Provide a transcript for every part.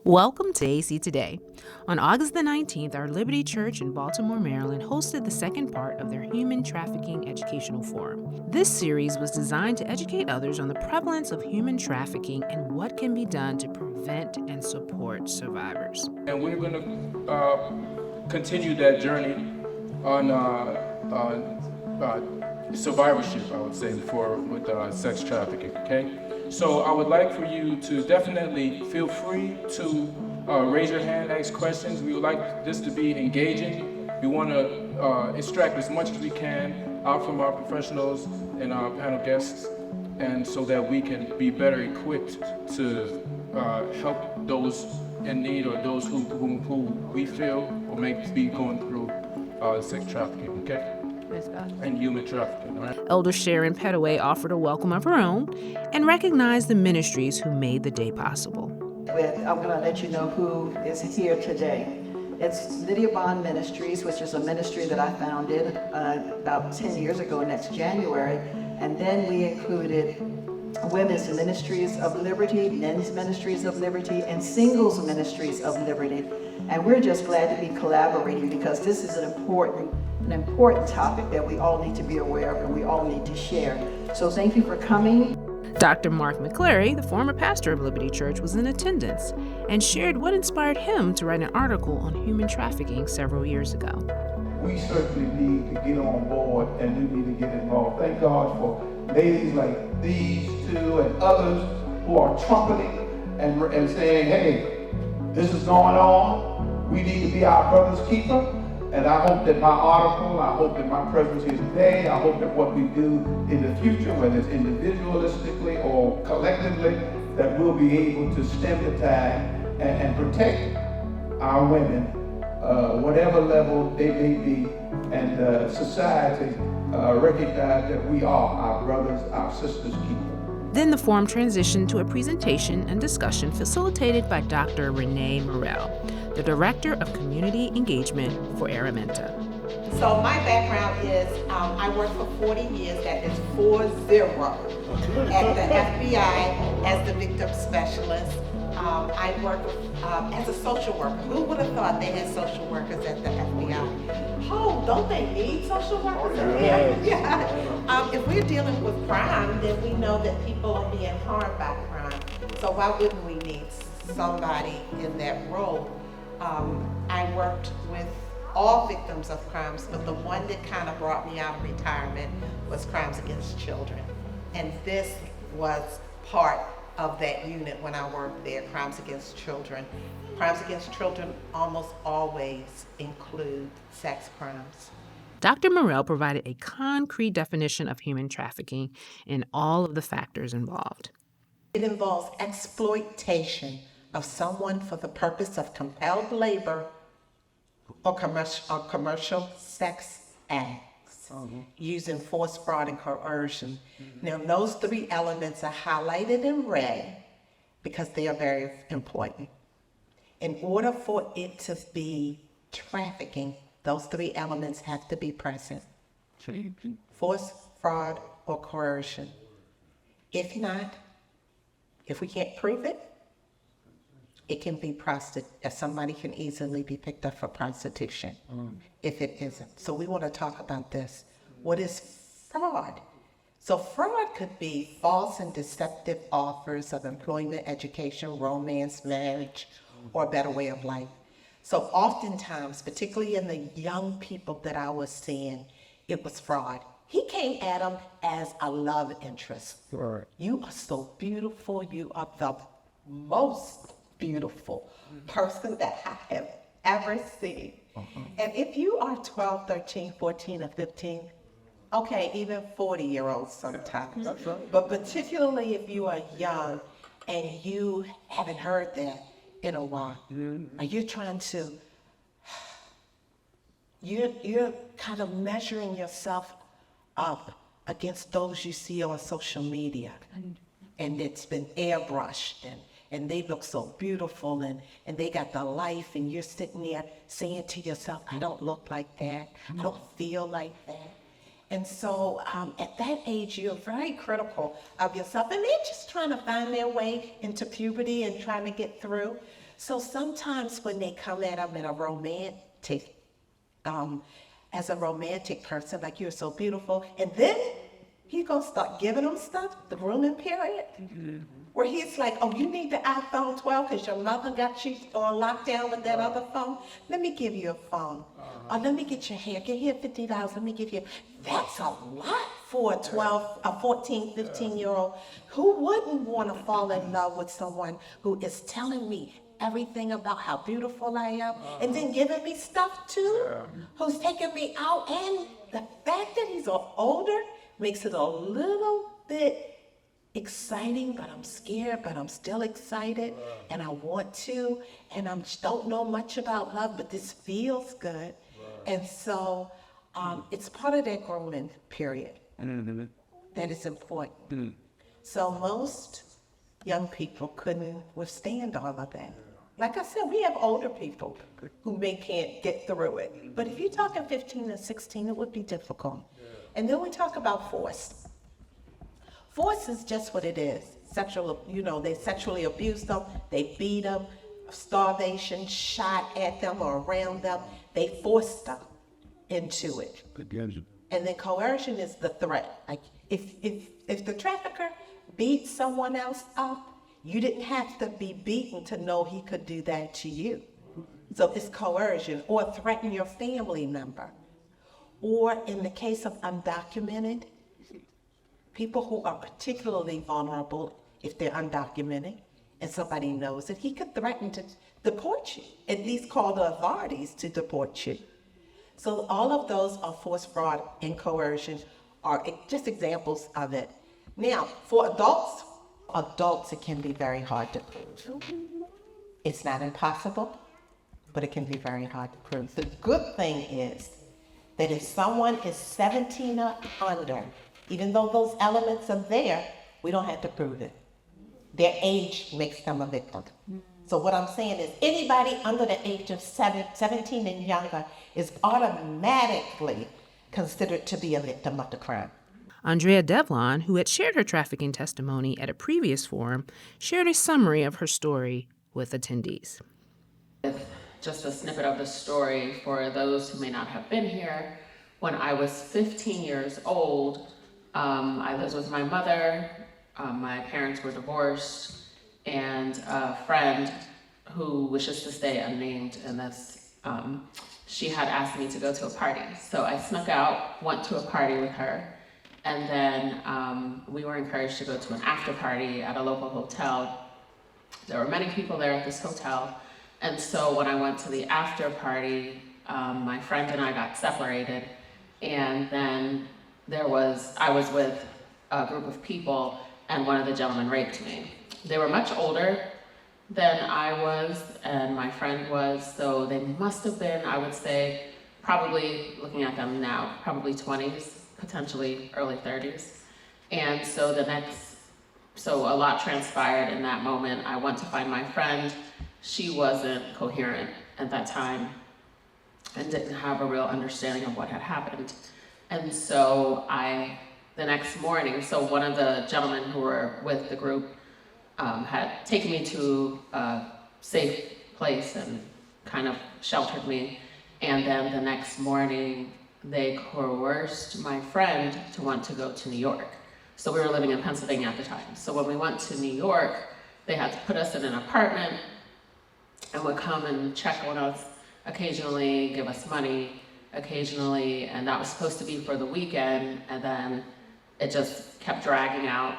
Welcome to AC Today. On August the 19th, our Liberty Church in Baltimore, Maryland hosted the second part of their Human Trafficking Educational Forum. This series was designed to educate others on the prevalence of human trafficking and what can be done to prevent and support survivors. And we're going to continue that journey on survivorship, I would say, with sex trafficking, okay? So I would like for you to definitely feel free to raise your hand, ask questions. We would like this to be engaging. We want to extract as much as we can out from our professionals and our panel guests, and so that we can be better equipped to help those in need or those who we feel or may be going through sex trafficking, okay? And human trafficking, all right? Elder Sharon Petaway offered a welcome of her own and recognized the ministries who made the day possible. I'm going to let you know who is here today. It's Lydia Bond Ministries, which is a ministry that I founded about 10 years ago next January. And then we included Women's Ministries of Liberty, Men's Ministries of Liberty, and Singles Ministries of Liberty. And we're just glad to be collaborating because this is an important topic that we all need to be aware of and we all need to share. So thank you for coming. Dr. Mark McCleary, the former pastor of Liberty Church, was in attendance and shared what inspired him to write an article on human trafficking several years ago. We certainly need to get on board and we need to get involved. Thank God for ladies like these two and others who are trumpeting and saying, hey, this is going on. We need to be our brother's keeper. And I hope that my article, I hope that my presence here today, I hope that what we do in the future, whether it's individualistically or collectively, that we'll be able to stem the tide and protect our women, whatever level they may be, and society recognize that we are our brothers, our sisters' keeper. Then the forum transitioned to a presentation and discussion facilitated by Dr. Renee Morrell, the Director of Community Engagement for Araminta. So my background is, I worked for 40 years, that is 40, at the FBI as the victim specialist. I worked as a social worker. Who would have thought they had social workers at the FBI? Oh, don't they need social workers at the FBI? If we're dealing with crime, then we know that people are being harmed by crime. So why wouldn't we need somebody in that role? I worked with all victims of crimes, but the one that kind of brought me out of retirement was crimes against children. And this was part of that unit when I worked there, crimes against children. Crimes against children almost always include sex crimes. Dr. Morrell provided a concrete definition of human trafficking and all of the factors involved. It involves exploitation of someone for the purpose of compelled labor or commercial sex acts, using force, fraud, and coercion. Now, those three elements are highlighted in red because they are very important. In order for it to be trafficking, those three elements have to be present: force, fraud, or coercion. If not, if we can't prove it, it can be somebody can easily be picked up for prostitution if it isn't. So we want to talk about this. What is fraud? So fraud could be false and deceptive offers of employment, education, romance, marriage, or a better way of life. So oftentimes, particularly in the young people that I was seeing, it was fraud. He came at them as a love interest. Right. You are so beautiful. You are the most beautiful person that I have ever seen. And if you are 12, 13, 14, or 15, okay, even 40-year-olds sometimes, but particularly if you are young and you haven't heard that in a while, are you trying to, you're kind of measuring yourself up against those you see on social media, and it's been airbrushed, and they look so beautiful, and they got the life, and you're sitting there saying to yourself, I don't look like that, I don't feel like that. And so at that age, you're very critical of yourself, and they're just trying to find their way into puberty and trying to get through. So sometimes when they come at them in a romantic, as a romantic person, like you're so beautiful, and then he's gonna start giving them stuff, the grooming period, where he's like, oh, you need the iPhone 12 because your mother got you on lockdown with that other phone? Let me give you a phone. Or let me get your hair, get here $50, let me give you, that's a lot for a 14, 15-year-old. Who wouldn't want to fall in love with someone who is telling me everything about how beautiful I am, and then giving me stuff too, who's taking me out, and the fact that he's older makes it a little bit exciting, but I'm scared, but I'm still excited, and I want to, and I don't know much about love, but this feels good. And so it's part of that grooming period that is important. So most young people couldn't withstand all of that. Like I said, we have older people who can't get through it. But if you're talking 15 and 16, it would be difficult. And then we talk about force. Force is just what it is. Sexual, they sexually abuse them, they beat them, starvation, shot at them or around them. They force them into it. And then coercion is the threat. Like if the trafficker beat someone else up, you didn't have to be beaten to know he could do that to you. So it's coercion, or threaten your family member. Or in the case of undocumented, people who are particularly vulnerable, if they're undocumented and somebody knows it, he could threaten to deport you, at least call the authorities to deport you. So all of those are force, fraud, and coercion are just examples of it. Now, for adults, it can be very hard to prove. It's not impossible, but it can be very hard to prove. The good thing is that if someone is 17 or under, even though those elements are there, we don't have to prove it. Their age makes them a victim. So what I'm saying is anybody under the age of 17 and younger is automatically considered to be a victim of the crime. Andrea Devlon, who had shared her trafficking testimony at a previous forum, shared a summary of her story with attendees. Just a snippet of the story for those who may not have been here. When I was 15 years old, I lived with my mother. My parents were divorced, and a friend who wishes to stay unnamed in this, she had asked me to go to a party. So I snuck out, went to a party with her, and then we were encouraged to go to an after party at a local hotel. There were many people there at this hotel, and so when I went to the after party, my friend and I got separated, and then I was with a group of people, and one of the gentlemen raped me. They were much older than I was and my friend was, so they must have been, I would say, probably, looking at them now, probably 20s, potentially early 30s. And so a lot transpired in that moment. I went to find my friend. She wasn't coherent at that time and didn't have a real understanding of what had happened. And so the next morning, so one of the gentlemen who were with the group had taken me to a safe place and kind of sheltered me. And then the next morning, they coerced my friend to want to go to New York. So we were living in Pennsylvania at the time. So when we went to New York, they had to put us in an apartment and would come and check on us occasionally, give us money occasionally, and that was supposed to be for the weekend, and then it just kept dragging out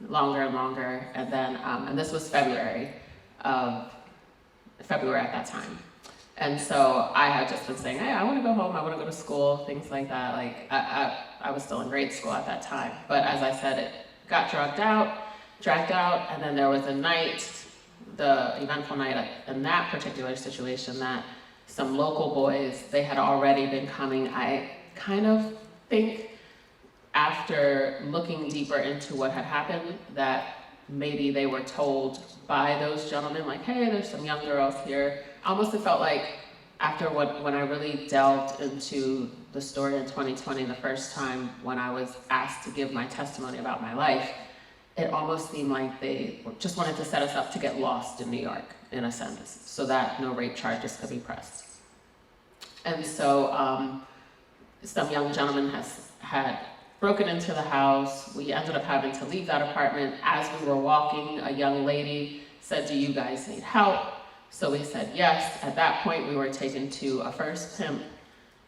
longer and longer, and then, and this was February at that time. And so I had just been saying, hey, I want to go home, I want to go to school, things like that. Like I was still in grade school at that time. But as I said, it got dragged out, and then there was a night, the eventful night in that particular situation, that some local boys, they had already been coming. I kind of think after looking deeper into what had happened, that maybe they were told by those gentlemen, like, hey, there's some young girls here. Almost it felt like after when I really delved into the story in 2020, the first time when I was asked to give my testimony about my life, it almost seemed like they just wanted to set us up to get lost in New York, in a sense, so that no rape charges could be pressed. And so some young gentleman had broken into the house. We ended up having to leave that apartment. As we were walking, a young lady said, "Do you guys need help?" So we said yes. At that point, we were taken to a first pimp,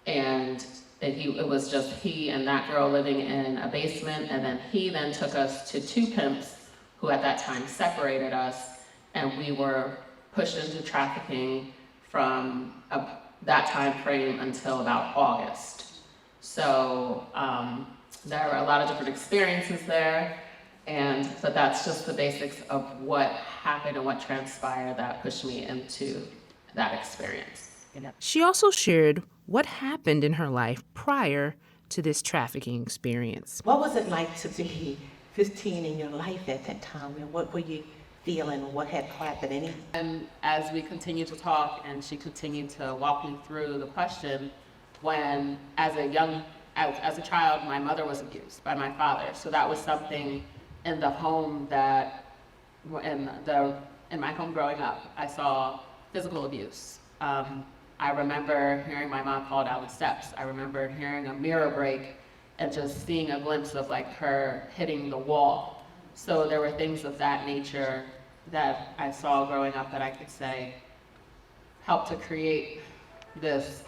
and it was just he and that girl living in a basement, and then he then took us to two pimps who at that time separated us, and we were pushed into trafficking from that time frame until about August. So there were a lot of different experiences there, but that's just the basics of what happened and what transpired that pushed me into that experience. She also shared what happened in her life prior to this trafficking experience. What was it like to be 15 in your life at that time, and what were you feeling? What had happened? And as we continued to talk and she continued to walk me through the question, when as a child, my mother was abused by my father. So that was something in the home in my home growing up, I saw physical abuse. I remember hearing my mom fall down the steps. I remember hearing a mirror break and just seeing a glimpse of like her hitting the wall. So there were things of that nature that I saw growing up that I could say helped to create this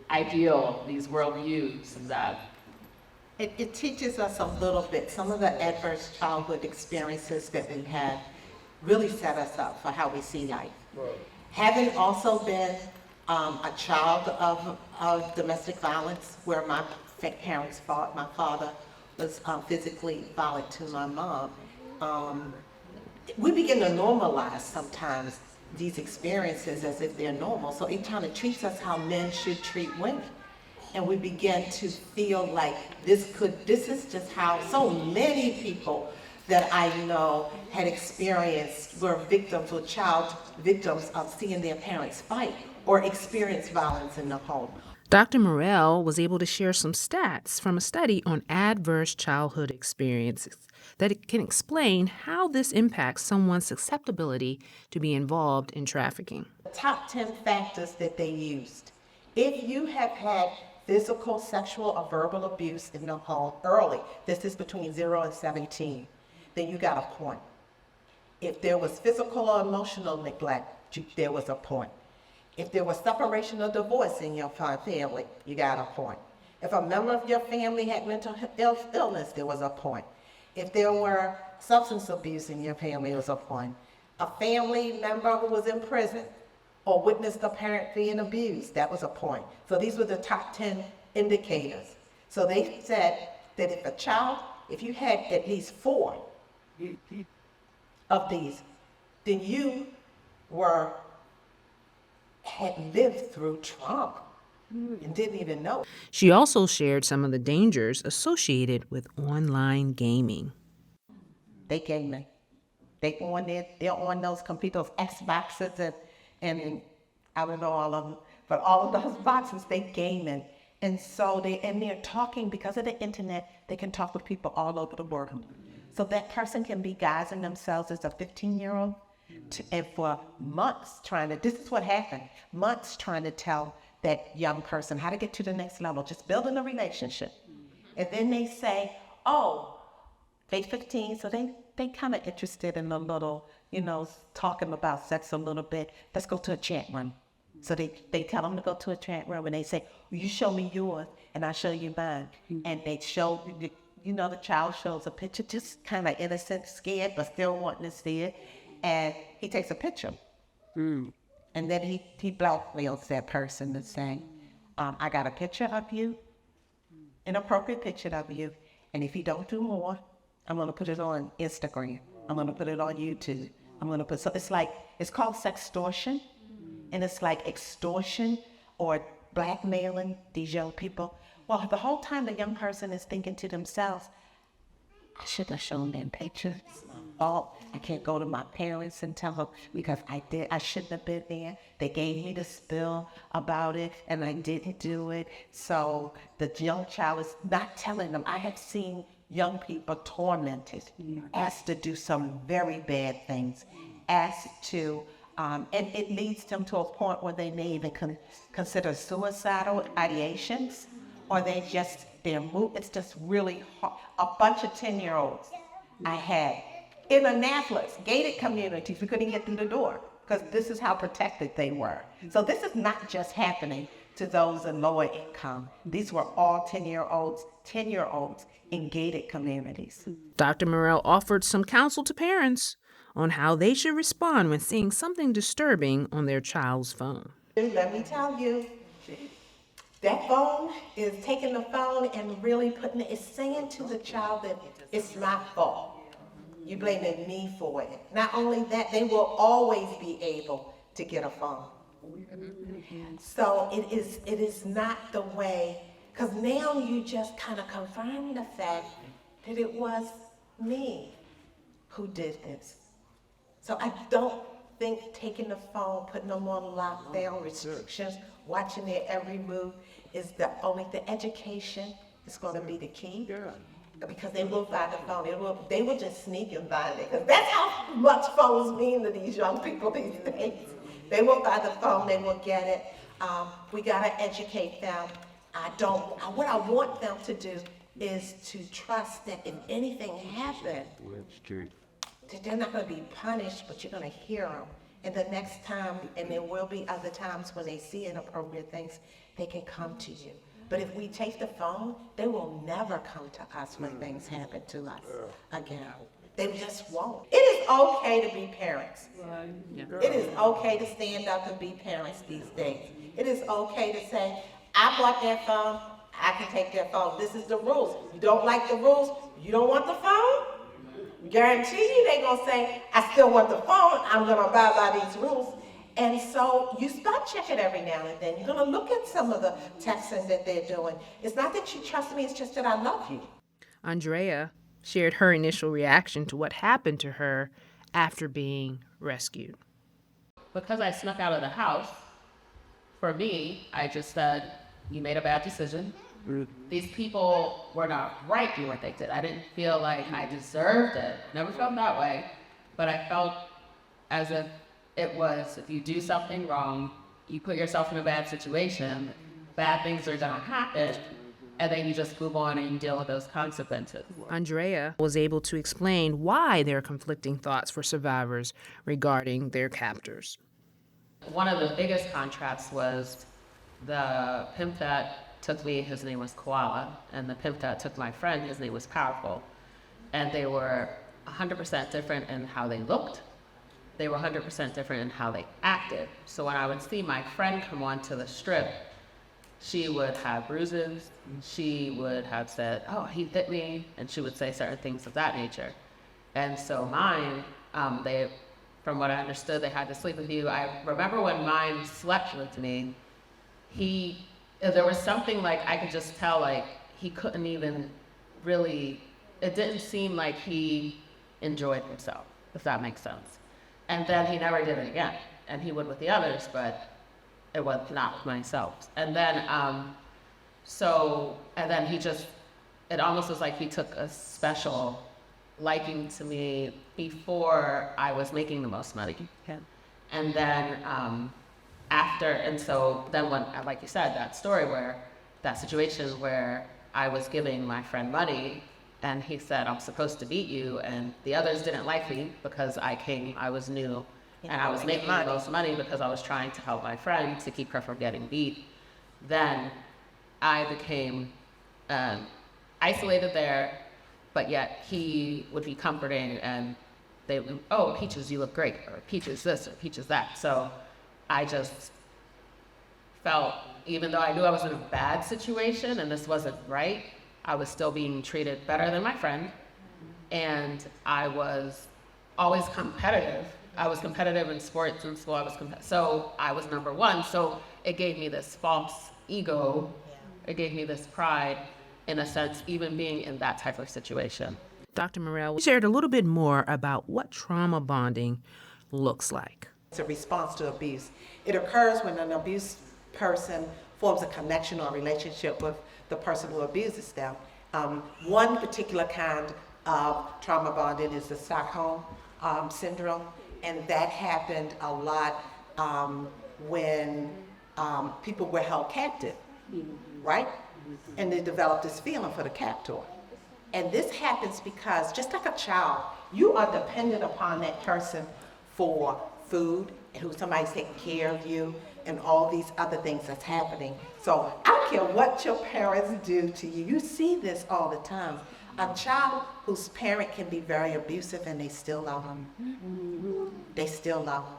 ideal, these worldviews that It teaches us a little bit. Some of the adverse childhood experiences that we had really set us up for how we see life. Right. Having also been a child of domestic violence, where my parents fought, my father was physically violent to my mom, we begin to normalize sometimes these experiences as if they're normal. So it kind of treats us how men should treat women. And we begin to feel like this is just how so many people that I know had experienced, were victims or child victims of seeing their parents fight or experience violence in the home. Dr. Morell was able to share some stats from a study on adverse childhood experiences that can explain how this impacts someone's susceptibility to be involved in trafficking. The top 10 factors that they used. If you have had physical, sexual, or verbal abuse in the home early, this is between 0 and 17, then you got a point. If there was physical or emotional neglect, there was a point. If there was separation or divorce in your family, you got a point. If a member of your family had mental illness, there was a point. If there were substance abuse in your family, there was a point. A family member who was in prison or witnessed a parent being abused, that was a point. So these were the top 10 indicators. So they said that if you had at least 4 of these, then you had lived through trauma and didn't even know. She also shared some of the dangers associated with online gaming. They gaming. They're on those computers, Xboxes and I don't know all of them, but all of those boxes, they gaming. And so they're talking, because of the internet, they can talk with people all over the world. So that person can be guising themselves as a 15-year-old and for months this is what happened, months trying to tell that young person how to get to the next level, just building a relationship. And then they say, oh, they're 15, so they kind of interested in a little, talking about sex a little bit. Let's go to a chat room. So they tell them to go to a chat room, and they say, well, you show me yours and I'll show you mine. And they show, the child shows a picture, just kind of innocent, scared, but still wanting to see it. And he takes a picture. And then he blackmails that person and saying, I got a picture of you, an appropriate picture of you. And if you don't do more, I'm going to put it on Instagram. I'm going to put it on YouTube. So it's called sextortion. And it's like extortion or blackmailing these young people. Well, the whole time the young person is thinking to themselves, I should have shown them pictures. Oh, I can't go to my parents and tell them because I shouldn't have been there. They gave me the spill about it and I didn't do it. So the young child is not telling them. I have seen young people tormented, asked to do some very bad things, asked to, and it leads them to a point where they may even consider suicidal ideations, or it's just really hard. A bunch of 10-year-olds I had in Annapolis, gated communities, we couldn't get through the door because this is how protected they were. So this is not just happening to those in lower income. These were all 10-year-olds in gated communities. Dr. Morrell offered some counsel to parents on how they should respond when seeing something disturbing on their child's phone. Let me tell you, that phone is taking the phone and really it's saying to the child that it's my fault. You're blaming me for it. Not only that, they will always be able to get a phone. So it is not the way, because now you just kind of confirm the fact that it was me who did this. So I don't think taking the phone, putting them on lockdown, restrictions, watching their every move is the education is going to be the key. Because they will find the phone. They will just sneak and find it. Because that's how much phones mean to these young people these days. They will find the phone, they will get it. We gotta educate them. What I want them to do is to trust that if anything happens, that they're not gonna be punished, but you're gonna hear them. And the next time, and there will be other times when they see inappropriate things, they can come to you. But if we take the phone, they will never come to us when things happen to us again. They just won't. It is okay to be parents. It is okay to stand up and be parents these days. It is okay to say, I bought that phone, I can take that phone. This is the rules. You don't like the rules, you don't want the phone? Guarantee you they're gonna say, I still want the phone, I'm gonna abide by these rules. And so you start checking every now and then. You're going to look at some of the texting that they're doing. It's not that you trust me, it's just that I love you. Andrea shared her initial reaction to what happened to her after being rescued. Because I snuck out of the house, for me, I just said, you made a bad decision. These people were not right in what they did. I didn't feel like I deserved it. Never felt that way. But I felt as if it was, if you do something wrong, you put yourself in a bad situation, bad things are gonna happen, and then you just move on and you deal with those consequences. Andrea was able to explain why there are conflicting thoughts for survivors regarding their captors. One of the biggest contrasts was the pimp that took me, his name was Koala, and the pimp that took my friend, his name was Powerful. And they were 100% different in how they looked. They were 100% different in how they acted. So when I would see my friend come onto the strip, she would have bruises. She would have said, oh, he hit me. And she would say certain things of that nature. And so mine, from what I understood, they had to sleep with you. I remember when mine slept with me, there was something like, I could just tell, like, he couldn't even really, it didn't seem like he enjoyed himself, if that makes sense. And then he never did it again. And he would with the others, but it was not with myself. And then, it almost was like he took a special liking to me before I was making the most money. Okay. And then when, like you said, that situation where I was giving my friend money, and he said, I'm supposed to beat you, and the others didn't like me because I was new, and I was making the most money because I was trying to help my friend to keep her from getting beat. Then I became isolated there, but yet he would be comforting, and they would, oh, Peaches, you look great, or Peaches this, or Peaches that. So I just felt, even though I knew I was in a bad situation and this wasn't right, I was still being treated better than my friend, and I was always competitive. I was competitive in sports in school. So I was number one. So it gave me this false ego. It gave me this pride, in a sense, even being in that type of situation. Dr. Morrell shared a little bit more about what trauma bonding looks like. It's a response to abuse. It occurs when an abused person forms a connection or relationship with the person who abuses them. One particular kind of trauma bonding is the Stockholm syndrome, and that happened a lot when people were held captive, right? And they developed this feeling for the captor. And this happens because, just like a child, you are dependent upon that person for food, and who somebody's taking care of you, and all these other things that's happening. So I don't care what your parents do to you. You see this all the time. A child whose parent can be very abusive and they still love them. They still love them.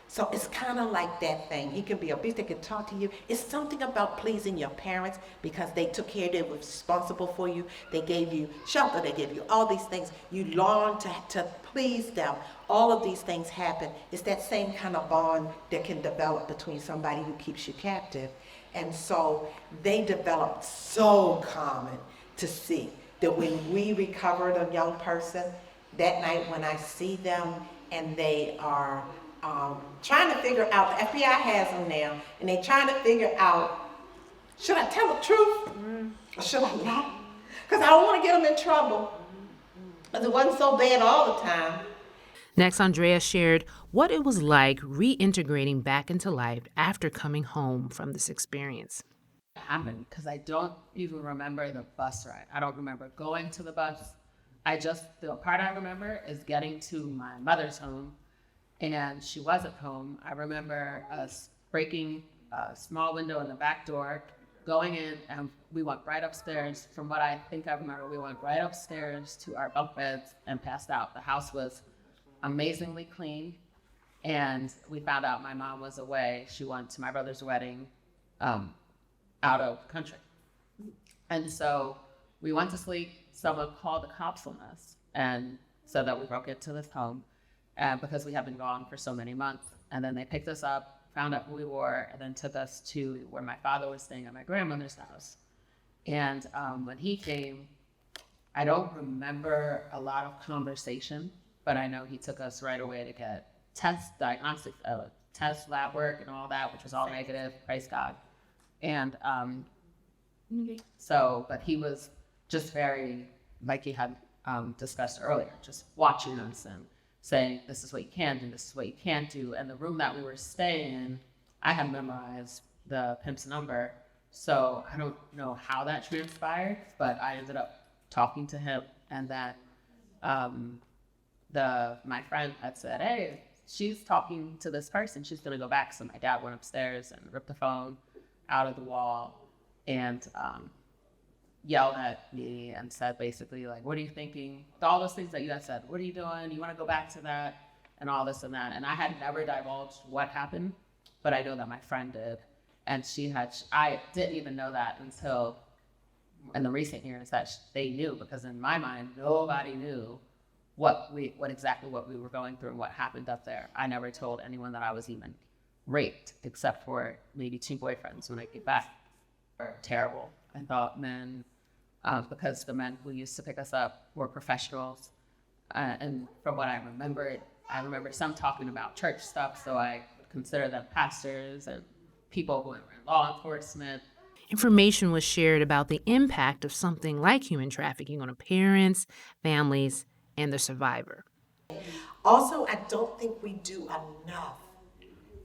So it's kind of like that thing. He can be abusive, they can talk to you. It's something about pleasing your parents because they took care, they were responsible for you. They gave you shelter, they gave you all these things. You long to please them. All of these things happen. It's that same kind of bond that can develop between somebody who keeps you captive. And so they develop so common to see that when we recovered a young person, that night when I see them and they are trying to figure out, the FBI has them now, and they're trying to figure out, should I tell the truth or should I lie? Because I don't want to get them in trouble. Because it wasn't so bad all the time. Next, Andrea shared what it was like reintegrating back into life after coming home from this experience. Happened because I don't even remember the bus ride. I don't remember going to the bus. The part I remember is getting to my mother's home, and she wasn't home. I remember us breaking a small window in the back door, going in, and we went right upstairs. From what I think I remember, we went right upstairs to our bunk beds and passed out. The house was amazingly clean, and we found out my mom was away. She went to my brother's wedding out of the country. And so we went to sleep. Someone called the cops on us and said that we broke into this home. Because we had been gone for so many months. And then they picked us up, found out who we were, and then took us to where my father was staying at my grandmother's house. And when he came, I don't remember a lot of conversation, but I know he took us right away to get diagnostic test, lab work, and all that, which was all negative, praise God. And but he was just very, like he had discussed earlier, just watching us and saying, this is what you can do, this is what you can't do. And the room that we were staying in, I had memorized the pimp's number. So I don't know how that transpired, but I ended up talking to him, and that my friend had said, hey, she's talking to this person, she's gonna go back. So my dad went upstairs and ripped the phone out of the wall and yelled at me and said basically, like, what are you thinking? All those things that you had said, what are you doing? You want to go back to that? And all this and that. And I had never divulged what happened, but I know that my friend did. And I didn't even know that until in the recent years that they knew, because in my mind, nobody knew what exactly we were going through and what happened up there. I never told anyone that I was even raped, except for maybe 2 boyfriends when I get back. Terrible. I thought men, because the men who used to pick us up were professionals. And from what I remember some talking about church stuff, so I would consider them pastors and people who were in law enforcement. Information was shared about the impact of something like human trafficking on parents, families, and the survivor. Also, I don't think we do enough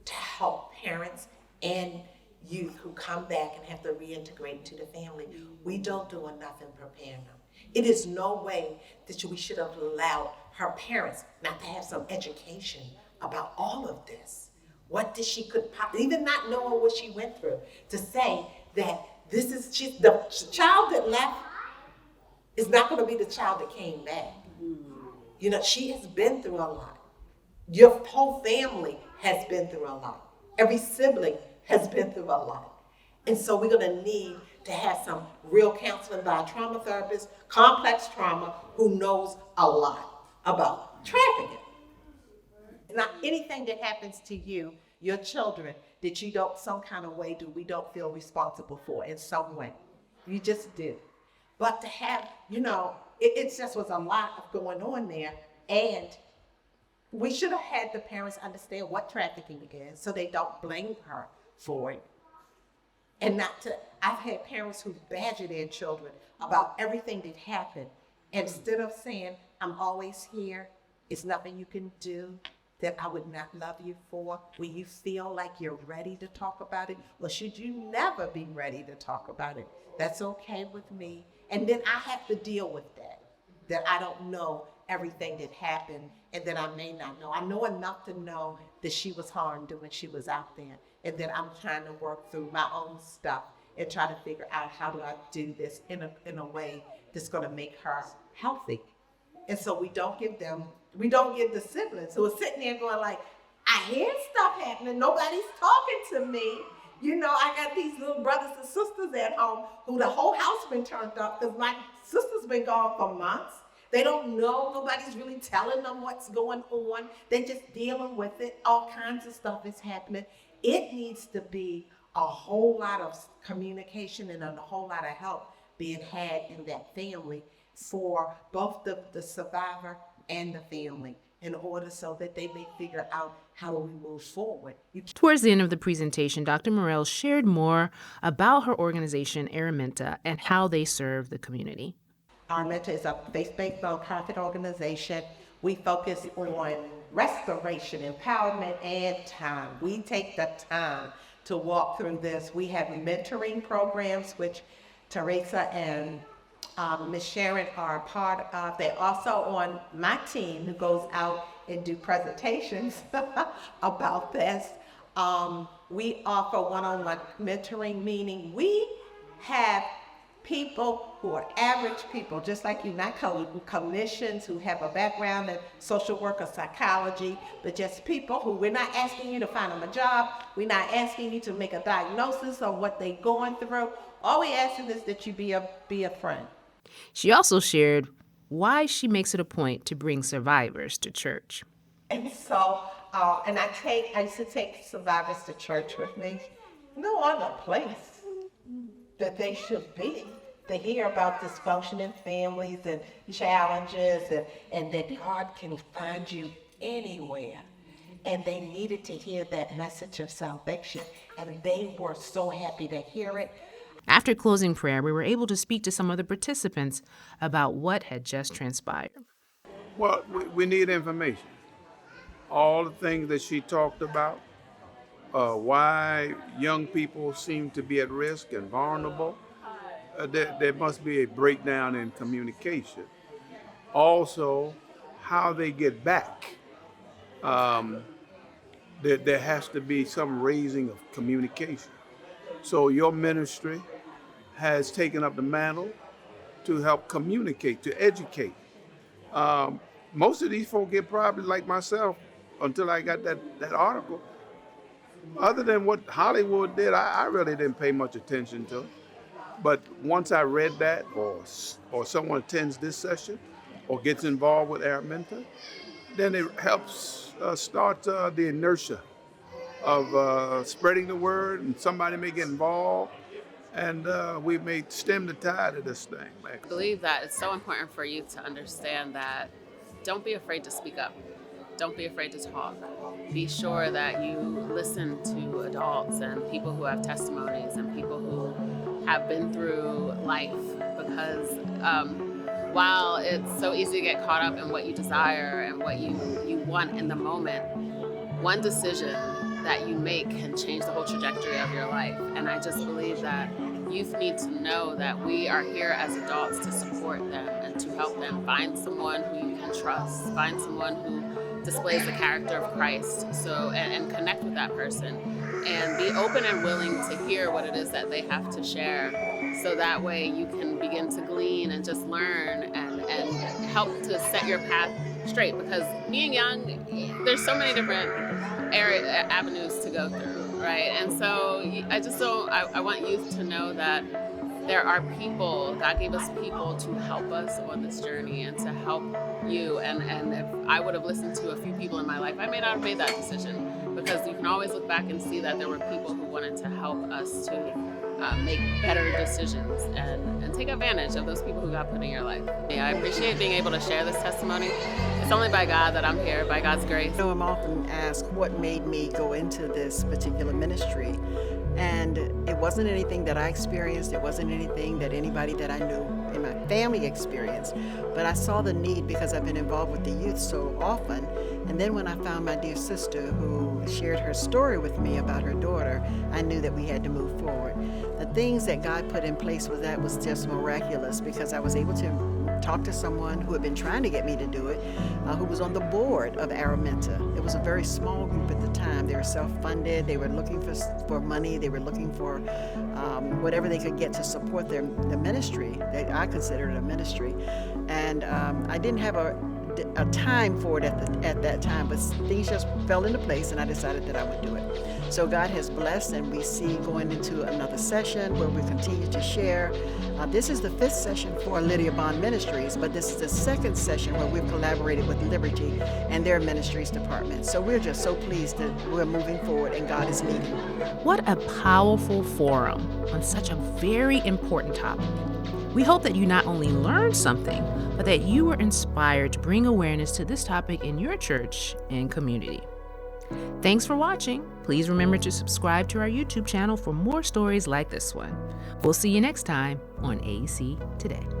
to help parents and youth who come back and have to reintegrate into the family. We don't do enough in preparing them. It is no way that we should have allowed her parents not to have some education about all of this. What did she even not knowing what she went through, to say that the child that left is not going to be the child that came back. You know, she has been through a lot. Your whole family has been through a lot. Every sibling has been through a lot. And so we're going to need to have some real counseling by a trauma therapist, complex trauma, who knows a lot about trafficking. Not anything that happens to you, your children, that you don't some kind of way we don't feel responsible for in some way. You just do. But to have, it just was a lot going on there. And we should have had the parents understand what trafficking is so they don't blame her for it. And not to, I've had parents who badger their children about everything that happened. Instead of saying, I'm always here, it's nothing you can do that I would not love you for, when you feel like you're ready to talk about it, or should you never be ready to talk about it, that's okay with me. And then I have to deal with that I don't know everything that happened and that I may not know. I know enough to know that she was harmed when she was out there, and that I'm trying to work through my own stuff and try to figure out how do I do this in a way that's gonna make her healthy. And so we don't give the siblings who are sitting there going like, I hear stuff happening, nobody's talking to me. You know, I got these little brothers and sisters at home who the whole house been turned up because my sister's been gone for months. They don't know, nobody's really telling them what's going on. They're just dealing with it. All kinds of stuff is happening. It needs to be a whole lot of communication and a whole lot of help being had in that family for both the survivor and the family, in order so that they may figure out how do we move forward. Towards the end of the presentation, Dr. Morrell shared more about her organization, Araminta, and how they serve the community. Araminta is a faith-based nonprofit organization. We focus on restoration, empowerment, and time. We take the time to walk through this. We have mentoring programs, which Teresa and Ms. Sharon are a part of. They're also on my team who goes out and do presentations about this. We offer one-on-one mentoring, meaning we have people who are average people, just like you, not clinicians who have a background in social work or psychology, but just people who, we're not asking you to find them a job, we're not asking you to make a diagnosis of what they're going through. All we're asking is that you be a friend. She also shared why she makes it a point to bring survivors to church. And so, I used to take survivors to church with me. No other place that they should be to hear about dysfunctioning families and challenges, and that God can find you anywhere. And they needed to hear that message of salvation, and they were so happy to hear it. After closing prayer, we were able to speak to some of the participants about what had just transpired. Well, we need information. All the things that she talked about, why young people seem to be at risk and vulnerable. There must be a breakdown in communication. Also, how they get back. There has to be some raising of communication. So your ministry has taken up the mantle to help communicate, to educate. Most of these folk get probably like myself, until I got that article. Other than what Hollywood did, I really didn't pay much attention to. But once I read that, or someone attends this session, or gets involved with Araminta, then it helps start the inertia of spreading the word, and somebody may get involved, and we may stem the tide of this thing. I believe that it's so important for you to understand that don't be afraid to speak up. Don't be afraid to talk. Be sure that you listen to adults and people who have testimonies and people who have been through life, because while it's so easy to get caught up in what you desire and what you want in the moment, one decision that you make can change the whole trajectory of your life. And I just believe that youth need to know that we are here as adults to support them and to help them find someone who you can trust, find someone who displays the character of Christ, and connect with that person and be open and willing to hear what it is that they have to share, so that way you can begin to glean and just learn and help to set your path straight. Because being young, there's so many different avenues to go through, right? And so I want youth to know that there are people, God gave us people to help us on this journey and to help you. And if I would have listened to a few people in my life, I may not have made that decision, because you can always look back and see that there were people who wanted to help us to make better decisions and take advantage of those people who God put in your life. Yeah, I appreciate being able to share this testimony. It's only by God that I'm here, by God's grace. I'm often asked what made me go into this particular ministry. And it wasn't anything that I experienced. It wasn't anything that anybody that I knew in my family experienced. But I saw the need because I've been involved with the youth so often. And then when I found my dear sister who shared her story with me about her daughter, I knew that we had to move forward. The things that God put in place with that was just miraculous, because I was able to talk to someone who had been trying to get me to do it, who was on the board of Araminta. It was a very small group at the time. They were self-funded. They were looking for money. They were looking for whatever they could get to support the ministry that I considered a ministry. And I didn't have a time for it at that time, but things just fell into place, and I decided that I would do it. So God has blessed, and we see going into another session where we continue to share. This is the 5th session for Lydia Bond Ministries, but this is the 2nd session where we've collaborated with Liberty and their ministries department. So we're just so pleased that we're moving forward and God is leading. What a powerful forum on such a very important topic. We hope that you not only learned something, but that you were inspired to bring awareness to this topic in your church and community. Thanks for watching. Please remember to subscribe to our YouTube channel for more stories like this one. We'll see you next time on AEC Today.